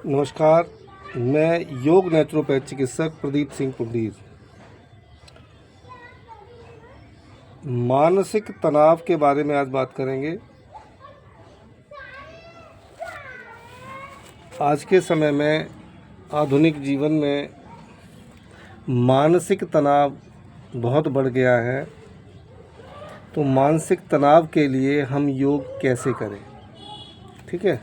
नमस्कार। मैं योग नेचुरोपैथ चिकित्सक प्रदीप सिंह पुंडीर। मानसिक तनाव के बारे में आज बात करेंगे। आज के समय में आधुनिक जीवन में मानसिक तनाव बहुत बढ़ गया है, तो मानसिक तनाव के लिए हम योग कैसे करें। ठीक है,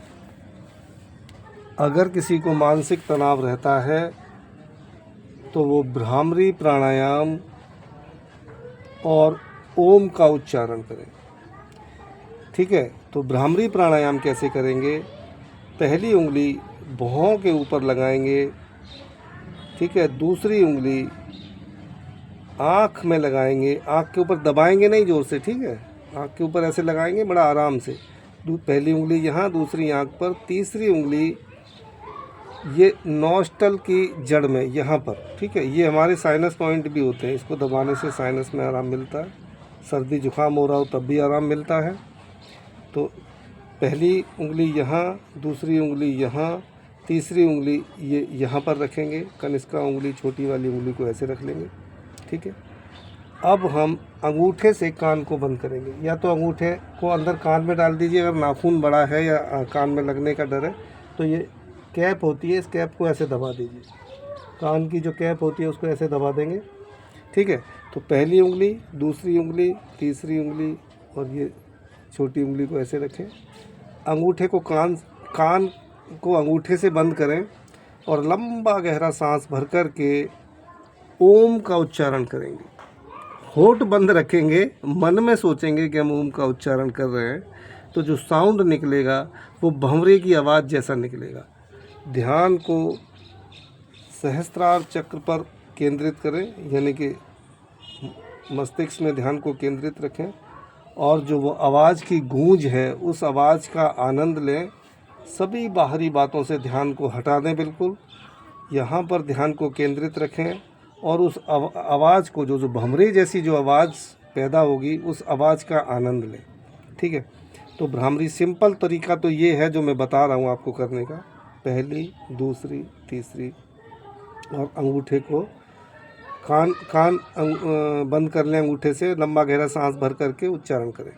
अगर किसी को मानसिक तनाव रहता है तो वो भ्रामरी प्राणायाम और ओम का उच्चारण करें। ठीक है, तो भ्रामरी प्राणायाम कैसे करेंगे? पहली उंगली भौं के ऊपर लगाएंगे। ठीक है, दूसरी उंगली आँख में लगाएंगे। आँख के ऊपर दबाएंगे नहीं जोर से, ठीक है, आँख के ऊपर ऐसे लगाएंगे बड़ा आराम से। पहली उंगली यहाँ, दूसरी आँख पर, तीसरी उंगली ये नॉस्टल की जड़ में यहाँ पर। ठीक है, ये हमारे साइनस पॉइंट भी होते हैं, इसको दबाने से साइनस में आराम मिलता है। सर्दी जुकाम हो रहा हो तब भी आराम मिलता है। तो पहली उंगली यहाँ, दूसरी उंगली यहाँ, तीसरी उंगली ये यहाँ पर रखेंगे। कनिष्का उंगली, छोटी वाली उंगली को ऐसे रख लेंगे। ठीक है, अब हम अंगूठे से कान को बंद करेंगे। या तो अंगूठे को अंदर कान में डाल दीजिए, अगर नाखून बड़ा है या कान में लगने का डर है तो ये कैप होती है, इस कैप को ऐसे दबा दीजिए। कान की जो कैप होती है उसको ऐसे दबा देंगे। ठीक है, तो पहली उंगली, दूसरी उंगली, तीसरी उंगली और ये छोटी उंगली को ऐसे रखें। अंगूठे को कान को अंगूठे से बंद करें और लंबा गहरा सांस भर कर के ओम का उच्चारण करेंगे। होठ बंद रखेंगे, मन में सोचेंगे कि हम ओम का उच्चारण कर रहे हैं, तो जो साउंड निकलेगा वो भंवरे की आवाज़ जैसा निकलेगा। ध्यान को सहस्त्रार चक्र पर केंद्रित करें, यानी कि मस्तिष्क में ध्यान को केंद्रित रखें और जो वो आवाज़ की गूंज है उस आवाज़ का आनंद लें। सभी बाहरी बातों से ध्यान को हटा दें, बिल्कुल यहाँ पर ध्यान को केंद्रित रखें और उस आवाज़ को, जो भंवरे जैसी जो आवाज़ पैदा होगी, उस आवाज़ का आनंद लें। ठीक है, तो भ्रामरी सिंपल तरीका तो ये है जो मैं बता रहा हूँ आपको करने का। पहली, दूसरी, तीसरी और अंगूठे को कान बंद कर लें। अंगूठे से लंबा गहरा सांस भर करके उच्चारण करें।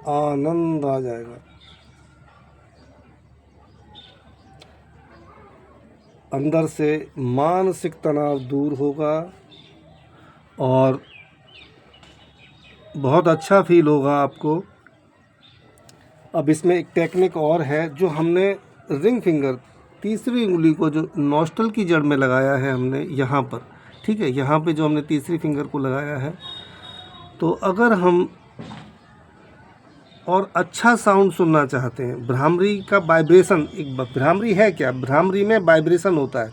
आनंद आ जाएगा। अंदर से मानसिक तनाव दूर होगा और बहुत अच्छा फील होगा आपको। अब इसमें एक टेक्निक और है जो हमने रिंग फिंगर, तीसरी उंगली को जो नॉस्टल की जड़ में लगाया है हमने यहाँ पर। ठीक है, यहाँ पे जो हमने तीसरी फिंगर को लगाया है, तो अगर हम और अच्छा साउंड सुनना चाहते हैं, भ्रामरी का वाइब्रेशन, एक भ्रामरी है क्या? भ्रामरी में वाइब्रेशन होता है।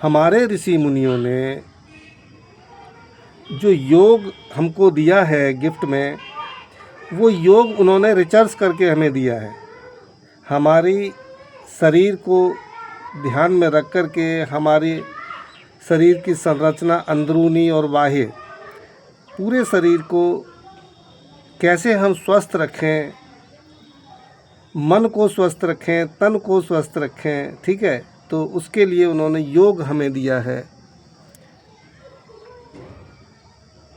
हमारे ऋषि मुनियों ने जो योग हमको दिया है गिफ्ट में, वो योग उन्होंने रिसर्च करके हमें दिया है। हमारी शरीर को ध्यान में रख कर के हमारे शरीर की संरचना, अंदरूनी और बाह्य, पूरे शरीर को कैसे हम स्वस्थ रखें, मन को स्वस्थ रखें, तन को स्वस्थ रखें। ठीक है, तो उसके लिए उन्होंने योग हमें दिया है।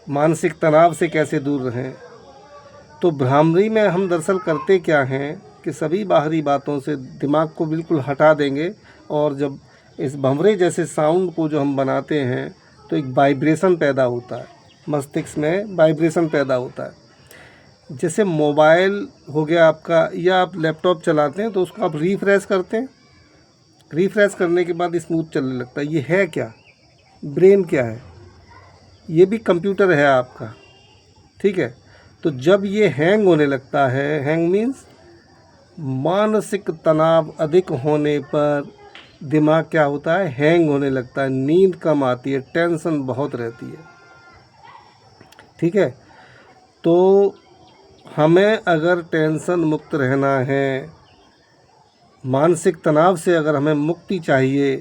मानसिक तनाव से कैसे दूर रहें, तो भ्रामरी में हम दरअसल करते क्या हैं कि सभी बाहरी बातों से दिमाग को बिल्कुल हटा देंगे और जब इस भंवरे जैसे साउंड को जो हम बनाते हैं तो एक वाइब्रेशन पैदा होता है, मस्तिष्क में वाइब्रेशन पैदा होता है। जैसे मोबाइल हो गया आपका या आप लैपटॉप चलाते हैं तो उसको आप रिफ्रेश करते हैं, रिफ्रेश करने के बाद स्मूथ चलने लगता है। ये है क्या? ब्रेन क्या है? ये भी कंप्यूटर है आपका, ठीक है। तो जब ये हैंग होने लगता है, हैंग मीन्स मानसिक तनाव अधिक होने पर दिमाग क्या होता है? हैंग होने लगता है, नींद कम आती है, टेंशन बहुत रहती है, ठीक है। तो हमें अगर टेंशन मुक्त रहना है, मानसिक तनाव से अगर हमें मुक्ति चाहिए,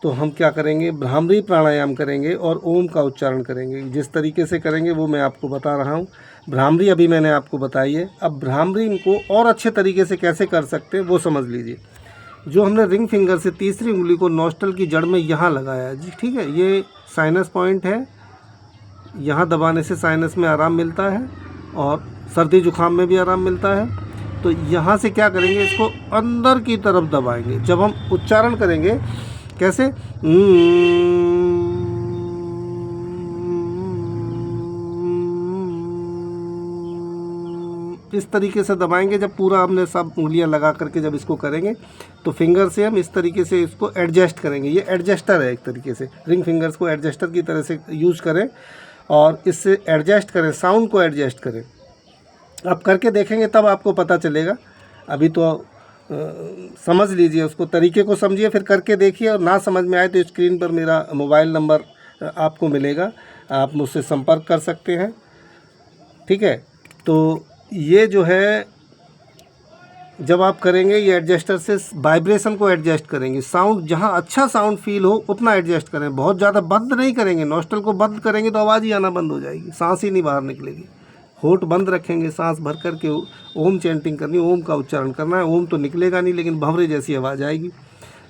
तो हम क्या करेंगे? भ्रामरी प्राणायाम करेंगे और ओम का उच्चारण करेंगे। जिस तरीके से करेंगे वो मैं आपको बता रहा हूँ। भ्रामरी अभी मैंने आपको बताई है। अब भ्रामरी को और अच्छे तरीके से कैसे कर सकते हैं वो समझ लीजिए। जो हमने रिंग फिंगर से तीसरी उंगली को नॉस्टल की जड़ में यहाँ लगाया है जी, ठीक है। ये साइनस पॉइंट है, यहाँ दबाने से साइनस में आराम मिलता है और सर्दी जुकाम में भी आराम मिलता है। तो यहाँ से क्या करेंगे? इसको अंदर की तरफ दबाएंगे। जब हम उच्चारण करेंगे कैसे? इस तरीके से दबाएंगे। जब पूरा हमने सब उंगलियां लगा करके जब इसको करेंगे तो फिंगर से हम इस तरीके से इसको एडजस्ट करेंगे। ये एडजस्टर है एक तरीके से, रिंग फिंगर्स को एडजस्टर की तरह से यूज़ करें और इससे एडजस्ट करें, साउंड को एडजस्ट करें। आप करके देखेंगे तब आपको पता चलेगा। अभी तो समझ लीजिए, उसको तरीके को समझिए, फिर करके देखिए। और ना समझ में आए तो स्क्रीन पर मेरा मोबाइल नंबर आपको मिलेगा, आप मुझसे संपर्क कर सकते हैं, ठीक है। तो ये जो है जब आप करेंगे ये एडजस्टर से वाइब्रेशन को एडजस्ट करेंगे। साउंड जहाँ अच्छा साउंड फील हो उतना एडजस्ट करें, बहुत ज़्यादा बंद नहीं करेंगे। नॉस्ट्रल को बंद करेंगे तो आवाज़ ही आना बंद हो जाएगी, सांस ही नहीं बाहर निकलेगी। होठ बंद रखेंगे, सांस भर करके ओम चैंटिंग करनी, ओम का उच्चारण करना है। ओम तो निकलेगा नहीं लेकिन भंवरे जैसी आवाज़ आएगी।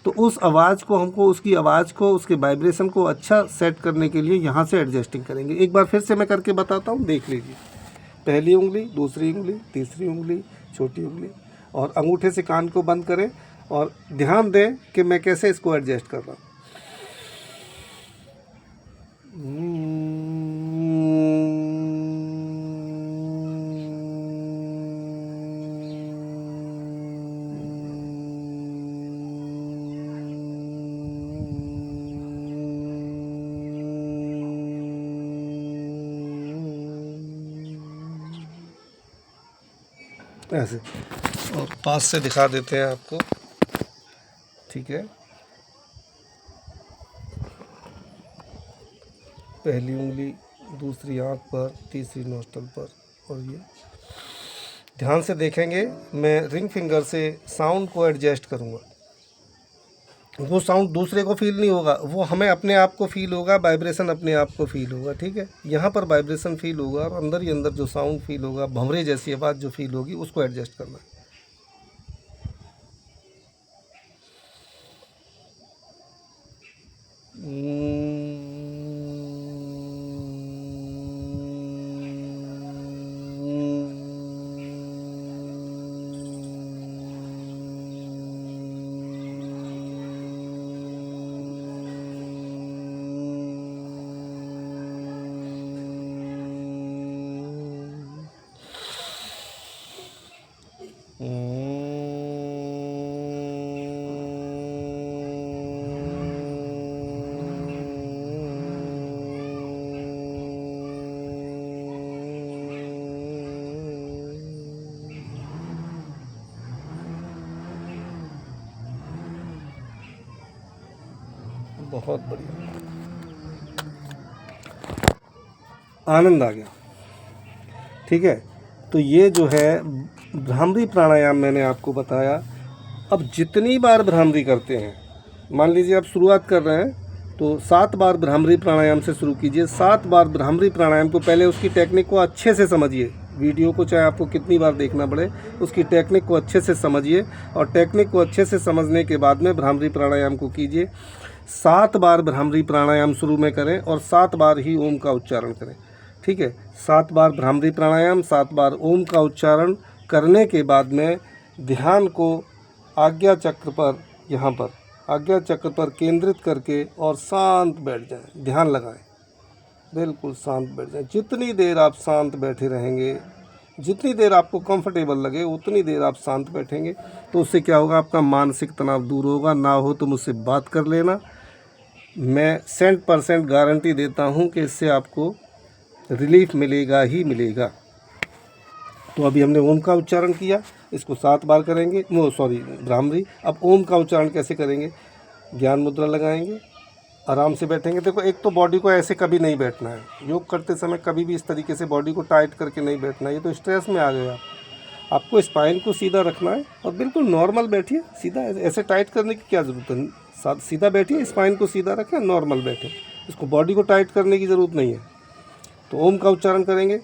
तो उस आवाज़ को हमको, उसकी आवाज़ को, उसके वाइब्रेशन को अच्छा सेट करने के लिए यहाँ से एडजस्टिंग करेंगे। एक बार फिर से मैं करके बताता हूँ, देख लीजिए। पहली उंगली, दूसरी उंगली, तीसरी उंगली, छोटी उंगली, और अंगूठे से कान को बंद करें और ध्यान दें कि मैं कैसे इसको एडजस्ट कर रहा हूँ। ऐसे, और पास से दिखा देते हैं आपको, ठीक है। पहली उंगली दूसरी आंख पर, तीसरी नोस्टल पर, और ये ध्यान से देखेंगे। मैं रिंग फिंगर से साउंड को एडजस्ट करूँगा। वो साउंड दूसरे को फील नहीं होगा, वो हमें अपने आप को फील होगा, वाइब्रेशन अपने आप को फील होगा, ठीक है। यहाँ पर वाइब्रेशन फील होगा और अंदर ही अंदर जो साउंड फील होगा, भंवरे जैसी आवाज़ जो फील होगी, उसको एडजस्ट करना है। बहुत बढ़िया, आनंद आ गया, ठीक है। तो ये जो है भ्रामरी प्राणायाम मैंने आपको बताया। अब जितनी बार भ्रामरी करते हैं, मान लीजिए आप शुरुआत कर रहे हैं तो 7 बार भ्रामरी प्राणायाम से शुरू कीजिए। 7 बार भ्रामरी प्राणायाम को, पहले उसकी टेक्निक को अच्छे से समझिए। वीडियो को चाहे आपको कितनी बार देखना पड़े, उसकी टेक्निक को अच्छे से समझिए और टेक्निक को अच्छे से समझने के बाद में भ्रामरी प्राणायाम को कीजिए। 7 बार भ्रामरी प्राणायाम शुरू में करें और 7 बार ही ओम का उच्चारण करें, ठीक है। 7 बार भ्रामरी प्राणायाम, 7 बार ओम का उच्चारण करने के बाद में ध्यान को आज्ञा चक्र पर, यहाँ पर आज्ञा चक्र पर केंद्रित करके और शांत बैठ जाएं। ध्यान लगाएं, बिल्कुल शांत बैठ जाएं। जितनी देर आप शांत बैठे रहेंगे, जितनी देर आपको कंफर्टेबल लगे उतनी देर आप शांत बैठेंगे, तो उससे क्या होगा, आपका मानसिक तनाव दूर होगा। ना हो तो मुझसे बात कर लेना, मैं 100% गारंटी देता हूँ कि इससे आपको रिलीफ मिलेगा ही मिलेगा। तो अभी हमने ओम का उच्चारण किया, इसको 7 बार करेंगे, भ्रामरी। अब ओम का उच्चारण कैसे करेंगे, ज्ञान मुद्रा लगाएंगे, आराम से बैठेंगे। देखो, एक तो बॉडी को ऐसे कभी नहीं बैठना है, योग करते समय कभी भी इस तरीके से बॉडी को टाइट करके नहीं बैठना है, ये तो स्ट्रेस में आ गया। आपको स्पाइन को सीधा रखना है और बिल्कुल नॉर्मल बैठिए, सीधा। ऐसे टाइट करने की क्या ज़रूरत है, सीधा बैठिए, स्पाइन को सीधा रखें, नॉर्मल बैठे, इसको बॉडी को टाइट करने की ज़रूरत नहीं है। तो ओम का उच्चारण करेंगे,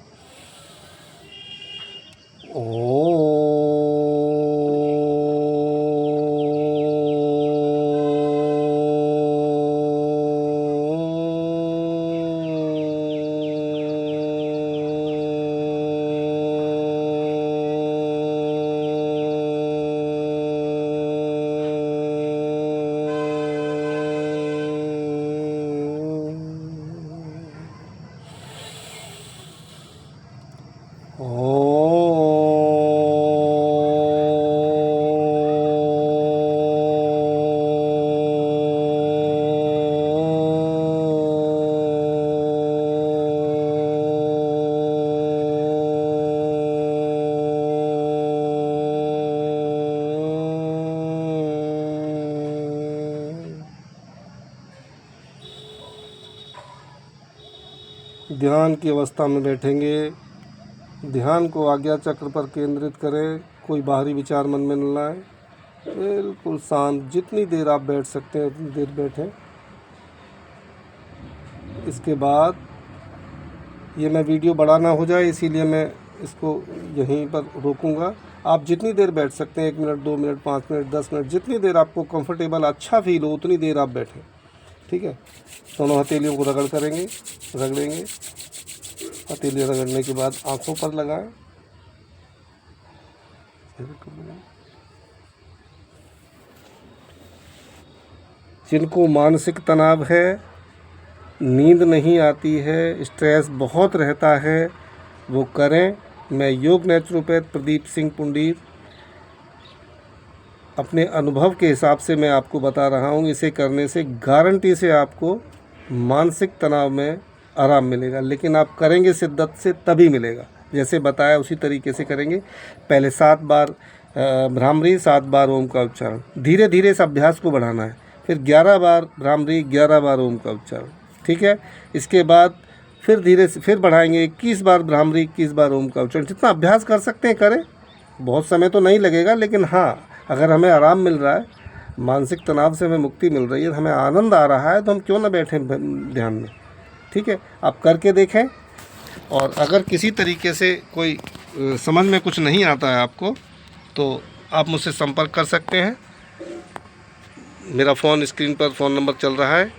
ध्यान की अवस्था में बैठेंगे। ध्यान को आज्ञा चक्र पर केंद्रित करें, कोई बाहरी विचार मन में न लाएं, बिल्कुल शांत। जितनी देर आप बैठ सकते हैं उतनी देर बैठें। इसके बाद ये मैं वीडियो बड़ा ना हो जाए इसीलिए मैं इसको यहीं पर रोकूंगा। आप जितनी देर बैठ सकते हैं, 1 मिनट, 2 मिनट, 5 मिनट, 10 मिनट, जितनी देर आपको कंफर्टेबल, अच्छा फील हो, उतनी देर आप बैठें। ठीक है, दोनों हथेलियों को रगड़ेंगे। हथेली रगड़ने के बाद आंखों पर लगाएं। जिनको मानसिक तनाव है, नींद नहीं आती है, स्ट्रेस बहुत रहता है, वो करें। मैं योग नेचुरोपैथ प्रदीप सिंह पुंडीर अपने अनुभव के हिसाब से मैं आपको बता रहा हूँ। इसे करने से गारंटी से आपको मानसिक तनाव में आराम मिलेगा, लेकिन आप करेंगे शिद्दत से तभी मिलेगा। जैसे बताया उसी तरीके से करेंगे। पहले 7 बार भ्रामरी, 7 बार ओम का उच्चारण, धीरे धीरे इस अभ्यास को बढ़ाना है। फिर 11 बार भ्रामरी, 11 बार ओम का उच्चारण। ठीक है, इसके बाद फिर धीरे से फिर बढ़ाएंगे, 21 बार भ्रामरी, 21 बार ओम का उच्चारण। जितना अभ्यास कर सकते हैं करें। बहुत समय तो नहीं लगेगा, लेकिन हाँ, अगर हमें आराम मिल रहा है, मानसिक तनाव से हमें मुक्ति मिल रही है, हमें आनंद आ रहा है, तो हम क्यों ना बैठें ध्यान में। ठीक है, आप करके देखें। और अगर किसी तरीके से कोई समझ में कुछ नहीं आता है आपको, तो आप मुझसे संपर्क कर सकते हैं। मेरा फ़ोन स्क्रीन पर फ़ोन नंबर चल रहा है।